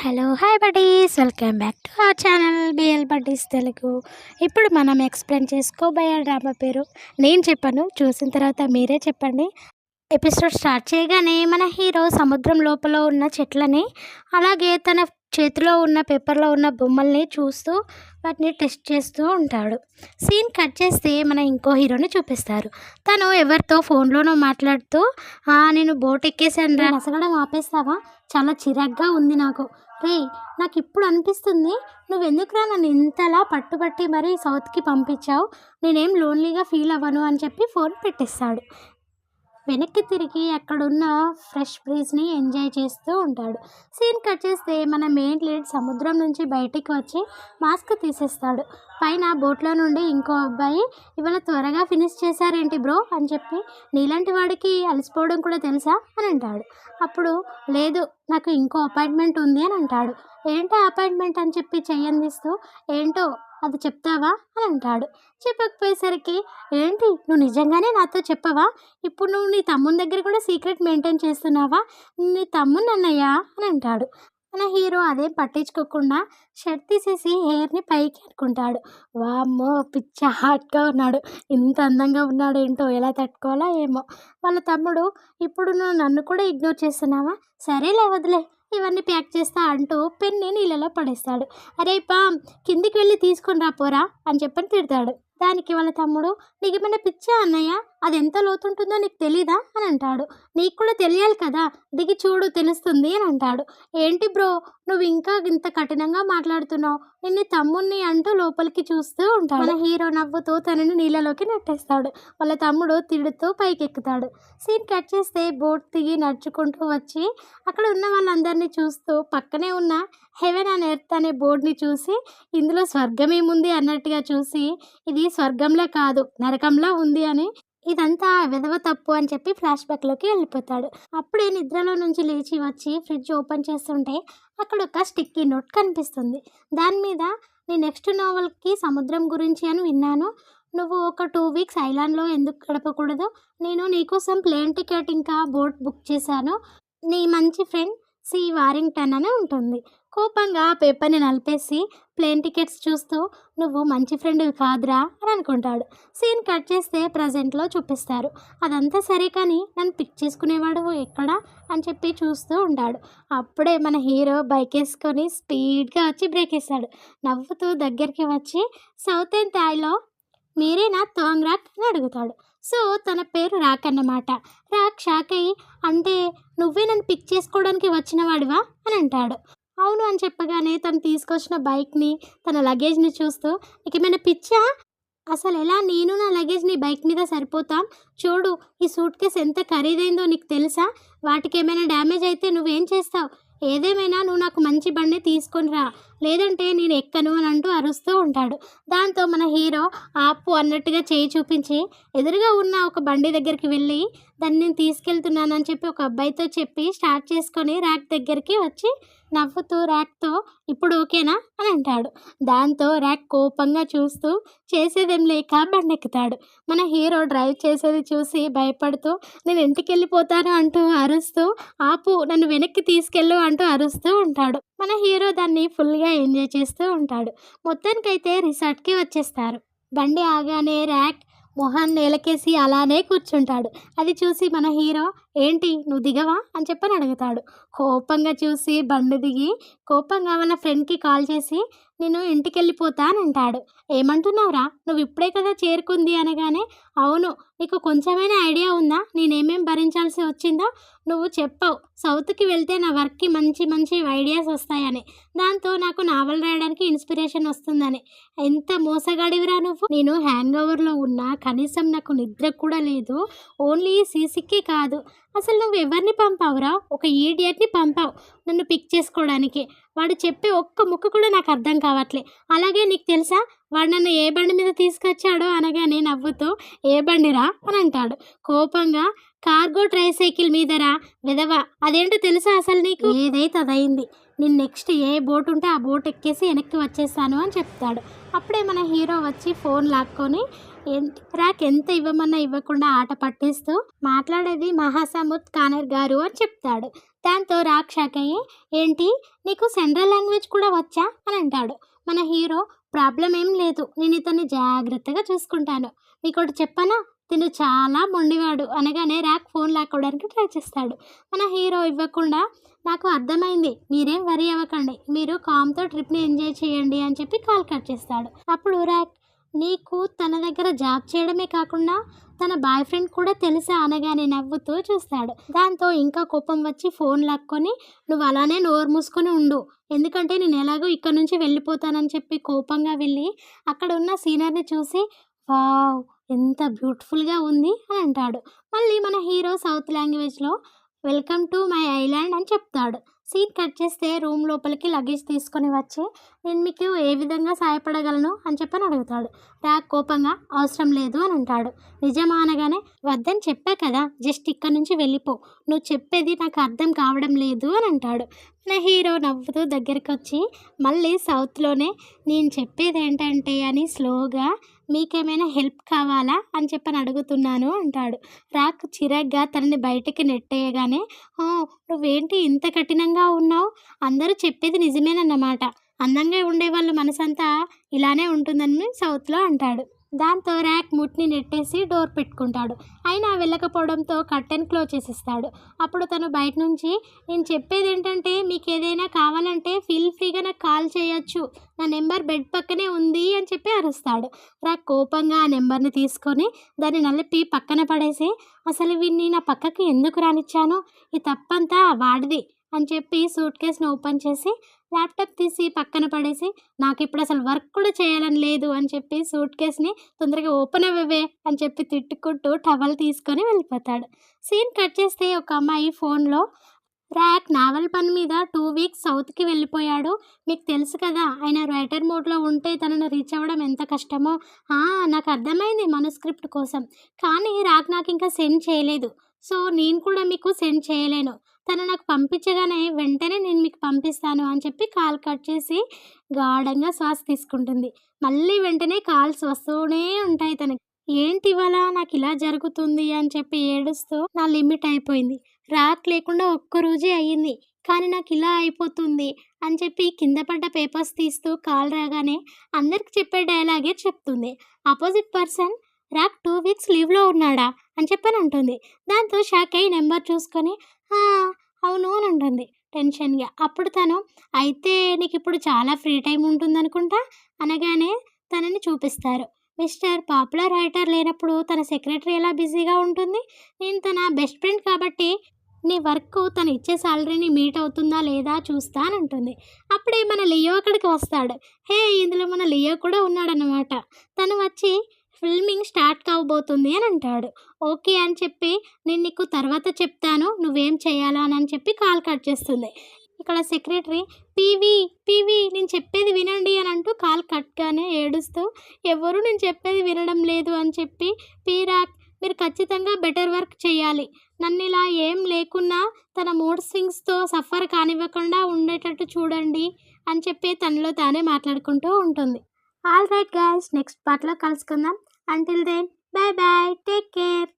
Hello hi buddies, welcome back to our channel BL buddies Telugu. ఇప్పుడు మనం explain చేసుకోబోయే drama పేరు నేను చెప్పను, చూసిన తర్వాత మీరే చెప్పండి. ఎపిసోడ్ స్టార్ట్ చేయగానే మన హీరో సముద్రం లోపల ఉన్న చెట్లని, అలాగే తన చేతిలో ఉన్న పేపర్లో ఉన్న బొమ్మల్ని చూస్తూ వాటిని టెస్ట్ చేస్తూ ఉంటాడు. సీన్ కట్ చేస్తే మన ఇంకో హీరోని చూపిస్తారు. తను ఎవరితో ఫోన్లోనో మాట్లాడుతూ, నేను బోట్ ఎక్కేసాను రా, అసగడం ఆపేస్తావా, చాలా చిరాగ్గా ఉంది నాకు. రే, నాకు ఇప్పుడు అనిపిస్తుంది నువ్వెందుకురా నన్ను ఇంతలా పట్టుబట్టి మరీ సౌత్కి పంపించావు, నేనేం లోన్లీగా ఫీల్ అవ్వను అని చెప్పి ఫోన్ పెట్టేస్తాడు. వెనక్కి తిరిగి అక్కడున్న ఫ్రెష్ బ్రీజ్ని ఎంజాయ్ చేస్తూ ఉంటాడు. సీన్ కట్ చేస్తే మన మెయిన్ లీడ్ సముద్రం నుంచి బయటికి వచ్చి మాస్క్ తీసేస్తాడు. పైన బోట్లో నుండి ఇంకో అబ్బాయి, ఇవాళ త్వరగా ఫినిష్ చేశారేంటి బ్రో అని చెప్పి, నీలాంటి వాడికి అలసిపోవడం కూడా తెలుసా అని అంటాడు. అప్పుడు లేదు, నాకు ఇంకో అపాయింట్మెంట్ ఉంది అని అంటాడు. ఏంటో అపాయింట్మెంట్ అని చెప్పి చెయ్యందిస్తూ, ఏంటో అది చెప్తావా అని అంటాడు. చెప్పకపోయేసరికి, ఏంటి నువ్వు నిజంగానే నాతో చెప్పవా, ఇప్పుడు నువ్వు నీ తమ్ముని దగ్గర కూడా సీక్రెట్ మెయింటైన్ చేస్తున్నావా, నీ తమ్ముని అన్నయ్యా అని అంటాడు. మన హీరో అదేం పట్టించుకోకుండా షర్ట్ తీసేసి హెయిర్ని పైకి అనుకుంటాడు. వామ్మో, పిచ్చ హాట్గా ఉన్నాడు, ఇంత అందంగా ఉన్నాడు, ఏంటో ఎలా తట్టుకోవాలా ఏమో. వాళ్ళ తమ్ముడు, ఇప్పుడు నువ్వు నన్ను కూడా ఇగ్నోర్ చేస్తున్నావా, సరేలే వదిలే, ఇవన్నీ ప్యాక్ చేస్తా అంటూ పెన్ని నీళ్ళలో పడేస్తాడు. అరే పామ్, కిందికి వెళ్ళి తీసుకొని రాపోరా అని చెప్పని తిడతాడు. దానికి వాళ్ళ తమ్ముడు, నీకు ఏమైనా పిచ్చా అన్నయ్య, అది ఎంత లోతుంటుందో నీకు తెలీదా అని అంటాడు. నీకు కూడా తెలియాలి కదా, దిగి చూడు తెలుస్తుంది అని అంటాడు. ఏంటి బ్రో, నువ్వు ఇంకా ఇంత కఠినంగా మాట్లాడుతున్నావు, నిన్ను తమ్ముణ్ణి అంటూ లోపలికి చూస్తూ ఉంటాడు. మన హీరో నవ్వుతూ తనని నీళ్ళలోకి నెట్టేస్తాడు. వాళ్ళ తమ్ముడు తిడుతూ పైకెక్కుతాడు. సీన్ కట్ చేస్తే బోట్ దిగి నడుచుకుంటూ వచ్చి అక్కడ ఉన్న వాళ్ళందరినీ చూస్తూ పక్కనే ఉన్న హెవెన్ అండ్ ఎర్త్ అనే బోర్డుని చూసి, ఇందులో స్వర్గం ఏముంది అన్నట్టుగా చూసి, ఇది స్వర్గంలా కాదు నరకంలా ఉంది అని, ఇదంతా విధవ తప్పు అని చెప్పి ఫ్లాష్ బ్యాక్లోకి వెళ్ళిపోతాడు. అప్పుడే నిద్రలో నుంచి లేచి వచ్చి ఫ్రిడ్జ్ ఓపెన్ చేస్తుంటే అక్కడ ఒక స్టిక్కీ నోట్ కనిపిస్తుంది. దాని మీద, నీ నెక్స్ట్ నావల్కి సముద్రం గురించి అని విన్నాను, నువ్వు ఒక 2 వీక్స్ ఐలాండ్లో ఎందుకు గడపకూడదు, నేను నీకోసం ప్లేన్ టికెట్ ఇంకా బోట్ బుక్ చేశాను, నీ మంచి ఫ్రెండ్ సి వారింగ్టన్ అని ఉంటుంది. కోపంగా ఆ పేపర్ని నలిపేసి ప్లేన్ టికెట్స్ చూస్తూ, నువ్వు మంచి ఫ్రెండ్ కాదురా అని అనుకుంటాడు. సీన్ కట్ చేస్తే ప్రజెంట్లో చూపిస్తారు. అదంతా సరే కానీ నన్ను పిక్ చేసుకునేవాడు ఎక్కడా అని చెప్పి చూస్తూ ఉంటాడు. అప్పుడే మన హీరో బైక్ వేసుకొని స్పీడ్గా వచ్చి బ్రేక్ వేస్తాడు. నవ్వుతూ దగ్గరికి వచ్చి, సౌత్ అండ్ థాయ్లో మీరేనా థాంగ్ రాక్ అని అడుగుతాడు. సో తన పేరు రాక్ అన్నమాట. రాక్ షాక్ అయ్యి, అంటే నువ్వే నన్ను పిక్ చేసుకోవడానికి వచ్చిన వాడివా అని అంటాడు. అవును అని చెప్పగానే తను తీసుకొచ్చిన బైక్ని, తన లగేజ్ని చూస్తూ, నీకేమైనా పిచ్చా, అసలు ఎలా నేను నా లగేజ్ నీ బైక్ మీద సరిపోతాం, చూడు ఈ సూట్ కేస్ ఎంత ఖరీదైందో నీకు తెలుసా, వాటికి ఏమైనా డ్యామేజ్ అయితే నువ్వేం చేస్తావు, ఏదేమైనా నువ్వు నాకు మంచి బండి తీసుకొని రా, లేదంటే నేను ఎక్కను అని అంటూ అరుస్తూ ఉంటాడు. దాంతో మన హీరో ఆపు అన్నట్టుగా చేయి చూపించి ఎదురుగా ఉన్న ఒక బండి దగ్గరికి వెళ్ళి, దాన్ని నేను తీసుకెళ్తున్నానని చెప్పి ఒక అబ్బాయితో చెప్పి స్టార్ట్ చేసుకొని ర్యాక్ దగ్గరికి వచ్చి నవ్వుతూ ర్యాక్తో, ఇప్పుడు ఓకేనా అని అంటాడు. దాంతో ర్యాక్ కోపంగా చూస్తూ చేసేదేం లేక బండెక్కుతాడు. మన హీరో డ్రైవ్ చేసేది చూసి భయపడుతూ, నేను ఇంటికి వెళ్ళిపోతాను అంటూ అరుస్తూ, ఆపు నన్ను వెనక్కి తీసుకెళ్ళు అంటూ అరుస్తూ ఉంటాడు. మన హీరో దాన్ని ఫుల్గా ఎంజాయ్ చేస్తూ ఉంటాడు. మొత్తానికైతే రిసార్ట్కి వచ్చేస్తారు. బండి ఆగానే ర్యాక్ మొహాన్ని నేలకేసి అలానే కూర్చుంటాడు. అది చూసి మన హీరో, ఏంటి నువ్వు దిగవా అని చెప్పని అడుగుతాడు. కోపంగా చూసి బండి దిగి కోపంగా వాళ్ళ ఫ్రెండ్కి కాల్ చేసి, నేను ఇంటికి వెళ్ళిపోతానంటాడు. ఏమంటున్నావురా, నువ్వు ఇప్పుడే కదా చేరుకుంది అనగానే, అవును, నీకు కొంచెమైనా ఐడియా ఉందా నేనేమేం భరించాల్సి వచ్చిందో, నువ్వు చెప్పావు సౌత్కి వెళ్తే నా వర్క్కి మంచి మంచి ఐడియాస్ వస్తాయని, దాంతో నాకు నావల్ రాయడానికి ఇన్స్పిరేషన్ వస్తుందని, ఎంత మోసగాడివిరా నువ్వు, నేను హ్యాంగ్ ఓవర్లో ఉన్నా, కనీసం నాకు నిద్ర కూడా లేదు, ఓన్లీ సీసీకే కాదు, అసలు నువ్వు ఎవరిని పంపావురా, ఒక ఈడియట్ని పంపావు నన్ను పిక్ చేసుకోవడానికి, వాడు చెప్పే ఒక్క ముక్క కూడా నాకు అర్థం కావట్లే, అలాగే నీకు తెలుసా వాడు నన్ను ఏ బండి మీద తీసుకొచ్చాడో అనగానే నవ్వుతూ, ఏ బండిరా అని అంటాడు. కోపంగా, కార్గో ట్రైసైకిల్ మీదరా విధవ, అదేంటో తెలుసా అసలు నీకు? ఏదైతే అదైంది, నేను నెక్స్ట్ ఏ బోట్ ఉంటే ఆ బోట్ ఎక్కేసి వెనక్కి వచ్చేస్తాను అని చెప్తాడు. అప్పుడే మన హీరో వచ్చి ఫోన్ లాక్కొని రాక్ ఎంత ఇవ్వమన్నా ఇవ్వకుండా ఆట పట్టిస్తూ మాట్లాడేది మహాసముద్ కానర్ గారు అని చెప్తాడు. దాంతో రాక్ షాక్ అయ్యి, ఏంటి నీకు సెంట్రల్ లాంగ్వేజ్ కూడా వచ్చా అని అంటాడు. మన హీరో, ప్రాబ్లం ఏం లేదు, నేను ఇతన్ని జాగ్రత్తగా చూసుకుంటాను, మీకోటి చెప్పనా, తిను చాలా మొండివాడు అనగానే రాక్ ఫోన్ లాక్కోవడానికి ట్రై చేస్తాడు. మన హీరో ఇవ్వకుండా, నాకు అర్థమైంది, మీరేం వరీ అవ్వకండి, మీరు కామ్తో ట్రిప్ని ఎంజాయ్ చేయండి అని చెప్పి కాల్ కట్ చేస్తాడు. అప్పుడు రాక్, నీకు తన దగ్గర జాబ్ చేయడమే కాకుండా తన బాయ్ ఫ్రెండ్ కూడా తెలుసా అనగానే నవ్వుతూ చూస్తాడు. దాంతో ఇంకా కోపం వచ్చి ఫోన్ లాక్కొని, నువ్వు అలానే నోరు మూసుకొని ఉండు, ఎందుకంటే నేను ఎలాగో ఇక్కడ నుంచి వెళ్ళిపోతానని చెప్పి కోపంగా వెళ్ళి అక్కడ ఉన్న సీనర్ని చూసి, వావ్ ఎంత బ్యూటిఫుల్గా ఉంది అని అంటాడు. మళ్ళీ మన హీరో సౌత్ లాంగ్వేజ్లో వెల్కమ్ టు మై ఐలాండ్ అని చెప్తాడు. సీన్ కట్ చేస్తే రూమ్ లోపలికి లగేజ్ తీసుకొని వచ్చి, నేను మీకు ఏ విధంగా సహాయపడగలను అని చెప్పని అడుగుతాడు. రాక్ కోపంగా, అవసరం లేదు అని అంటాడు. నిజమా అనగానే, వద్దని చెప్పా కదా, జస్ట్ ఇక్కడ నుంచి వెళ్ళిపో, నువ్వు చెప్పేది నాకు అర్థం కావడం లేదు అని అంటాడు. నా హీరో నవ్వుతూ దగ్గరికి వచ్చి మళ్ళీ సౌత్లోనే, నేను చెప్పేది ఏంటంటే అని స్లోగా, మీకేమైనా హెల్ప్ కావాలా అని చెప్పని అడుగుతున్నాను అంటాడు. రాక్ చిరాగ్గా తనని బయటికి నెట్టేయగానే, నువ్వేంటి ఇంత కఠినంగా ఉన్నావు, అందరూ చెప్పేది నిజమేనన్నమాట, అందంగా ఉండేవాళ్ళ మనసంతా ఇలానే ఉంటుందని సౌత్లో అంటాడు. దాంతో రాక్ ముట్ని నెట్టేసి డోర్ పెట్టుకుంటాడు. అయినా వెళ్ళకపోవడంతో కర్టెన్ క్లోజ్ చేసేస్తాడు. అప్పుడు తను బయట నుంచి, నేను చెప్పేది ఏంటంటే మీకు ఏదైనా కావాలంటే ఫీల్ ఫ్రీగా నాకు కాల్ చేయొచ్చు, నా నెంబర్ బెడ్ పక్కనే ఉంది అని చెప్పి అరుస్తాడు. రాక్ కోపంగా ఆ నెంబర్ని తీసుకొని దాన్ని నలిపి పక్కన పడేసి, అసలు వీడిని నా పక్కకి ఎందుకు రానిచ్చాను, ఈ తప్పంతా వాడిది అని చెప్పి సూట్ కేస్ని ఓపెన్ చేసి ల్యాప్టాప్ తీసి పక్కన పడేసి, నాకు ఇప్పుడు అసలు వర్క్ కూడా చేయాలని లేదు అని చెప్పి సూట్ కేస్ని తొందరగా ఓపెన్ అవ్వవే అని చెప్పి తిట్టుకుంటూ టవల్ తీసుకొని వెళ్ళిపోతాడు. సీన్ కట్ చేస్తే ఒక అమ్మాయి ఫోన్లో, రాక్ నావల్ పని మీద 2 వీక్స్ సౌత్కి వెళ్ళిపోయాడు, మీకు తెలుసు కదా, ఆయన రైటర్ మోడ్లో ఉంటే తనను రీచ్ అవ్వడం ఎంత కష్టమో. నాకు అర్థమైంది మనస్క్రిప్ట్ కోసం, కానీ రాక్ నాకు ఇంకా సెండ్ చేయలేదు, సో నేను కూడా మీకు సెండ్ చేయలేను, తను నాకు పంపించగానే వెంటనే నేను మీకు పంపిస్తాను అని చెప్పి కాల్ కట్ చేసి గాఢంగా శ్వాస తీసుకుంటుంది. మళ్ళీ వెంటనే కాల్స్ వస్తూనే ఉంటాయి తనకి. ఏంటి ఇవాళ నాకు ఇలా జరుగుతుంది అని చెప్పి ఏడుస్తూ, నా లిమిట్ అయిపోయింది, రాక్ లేకుండా ఒక్కరోజే అయ్యింది, కానీ నాకు ఇలా అయిపోతుంది అని చెప్పి కింద పడ్డ పేపర్స్ తీస్తూ కాల్ రాగానే అందరికి చెప్పే డైలాగే చెప్తుంది. ఆపోజిట్ పర్సన్, రాక్ 2 వీక్స్ లీవ్లో ఉన్నాడా అని చెప్పని అంటుంది. దాంతో షాక్ అయ్యి నెంబర్ చూసుకొని, అవును అని ఉంటుంది టెన్షన్గా. అప్పుడు తను, అయితే నీకు ఇప్పుడు చాలా ఫ్రీ టైం ఉంటుందనుకుంటా అనగానే తనని చూపిస్తారు. మిస్టర్ పాపులర్ రైటర్ లేనప్పుడు తన సెక్రటరీ ఎలా బిజీగా ఉంటుంది, నేను తన బెస్ట్ ఫ్రెండ్ కాబట్టి నీ వర్క్ తను ఇచ్చే సాలరీని మీట్ అవుతుందా లేదా చూస్తా అని ఉంటుంది. అప్పుడే మన లియో అక్కడికి వస్తాడు. ఇందులో మన లియో కూడా ఉన్నాడనమాట. తను వచ్చి, ఫిల్మింగ్ స్టార్ట్ కాబోతుంది అని అంటాడు. ఓకే అని చెప్పి, నేను నీకు తర్వాత చెప్తాను నువ్వేం చేయాలా అని చెప్పి కాల్ కట్ చేస్తుంది. ఇక్కడ సెక్రటరీ, పీవీ నేను చెప్పేది వినండి అని అంటూ కాల్ కట్గానే ఏడుస్తూ, ఎవరు నేను చెప్పేది వినడం లేదు అని చెప్పి, రాక్ మీరు ఖచ్చితంగా బెటర్ వర్క్ చేయాలి, నన్ను ఇలా ఏం లేకున్నా తన మూడ్ స్వింగ్స్తో సఫర్ కానివ్వకుండా ఉండేటట్టు చూడండి అని చెప్పి తనలో తానే మాట్లాడుకుంటూ ఉంటుంది. ఆల్ రైట్ గైస్, నెక్స్ట్ పార్ట్లో కలుసుకుందాం. Until then, bye bye, take care.